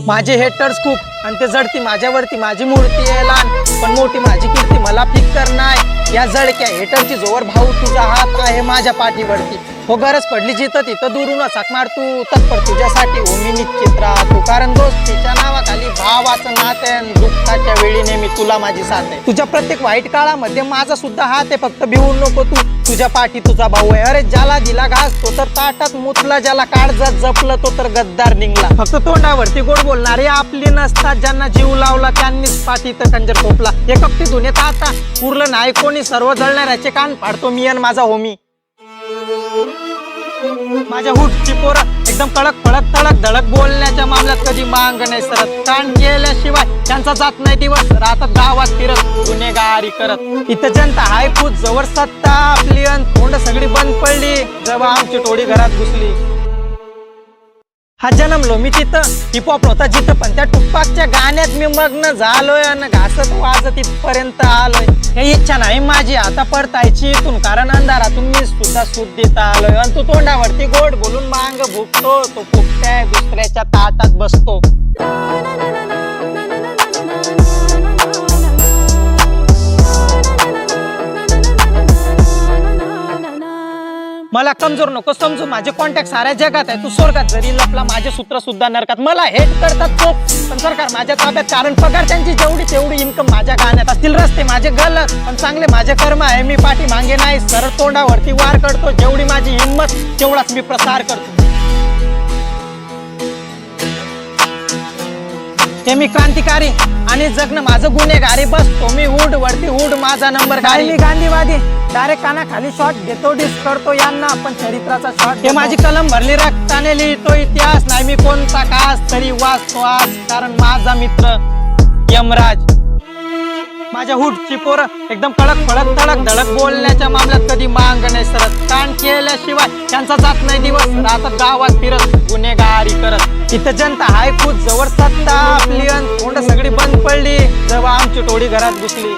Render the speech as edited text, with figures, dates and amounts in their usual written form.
माझे हेटर्स खूप आणि ते जडती माझ्यावरती माझी मूर्ती आहे लहान पण मोठी माझी कीर्ती मला फिकर नाही या जडक्या हेटरची जोवर भाऊ तुझा हात आहे माझ्या पाठीवरती हो गरज पडली जिथं तिथं दुरून साक मार तू तत्पर तुझ्यासाठी हो मी निश्चित राहतो कारण दोस्तीच्या नावाखाली भावाचं नाते दुःखाच्या वेळी नेहमी तुला माझी साथ आहे तुझ्या प्रत्येक वाईट काळामध्ये माझा सुद्धा हात आहे फक्त भिवू नको तू तुझ्या पाठी तुझा भाऊ आहे अरे ज्याला दिला घास तो तर ताटात मुतला ज्याला काळजात जपलं तो तर गद्दार निघला फक्त तोंडावरती गोड बोलणारे आपली नसतात ज्यांना जीव लावला त्यांनीच पाठी तर खंजर टोपला हे कपटी दुनियेत आता उरलं नाही कोणी सर्व जळणाऱ्याचे कान फाडतो मी आणि माझा होमी माझ्या हुटची पोरं एकदम कडक फडक तडक धडक बोलण्याच्या मामल्यात कधी मांग नाही सरत कान केल्याशिवाय त्यांचा जात नाही दिवस राहतात गावात फिरत गुन्हेगारी करत इथं जनता हाय खूप जवळ सत्ता आपली अन तोंड सगळी बंद पडली जेव्हा आमची टोळी घरात घुसली हा जन्मलो मी तिथं हिपहॉप होता जिथं पण त्या टुपाकच्या गाण्यात मी मग्न झालोय आणि घासत वाजत इथपर्यंत आलोय हे इच्छा नाही माझी आता परतायची इथून कारण अंधारातून मी सुद्धा सूट देता आलोय आणि तू तोंडावरती गोड बोलून मांग भुकतो तो फुकट्या दुसऱ्याच्या ताटात बसतो मला कमजोर नको समजू माझे कॉन्टॅक्ट साऱ्या जगात आहे तू स्वर्गात जरी लपला माझे सूत्र सुद्धा नरकात मला हेट करतात खूप पण सरकार माझ्या ताब्यात कारण पगार त्यांची जेवढी तेवढी इन्कम माझ्या गाण्यात असतील रस्ते माझे गलत पण चांगले माझे कर्म आहे मी पाठी मागे नाही सरळ तोंडावरती वार करतो जेवढी माझी हिंमत तेवढाच मी प्रसार करतो हे मी क्रांतिकारी आणि जगणं माझं गुन्हेगारी बसतो मी हुड वरती हुड माझा नंबर काय मी गांधीवादी डायरेक्ट कानाखाली शॉट घेतो डिस करतो यांना आपण चरित्राचा शॉट हे माझी कलम भरली रक्ताने लिहितो इतिहास नाही मी कोणता कास तरी वाचतो आज कारण माझा मित्र यमराज माझ्या हुडची पोरं एकदम कडक फडक तडक धडक बोलण्याच्या मामल्यात कधी मांग नाही सरत कान केल्याशिवाय त्यांचा जात नाही दिवस राहतात गावात फिरत गुन्हेगारी करत इथं जनता हाय खूप जवळ सत्ता आपली अन तोंड सगळी बंद पडली जेव्हा आमची टोळी घरात घुसली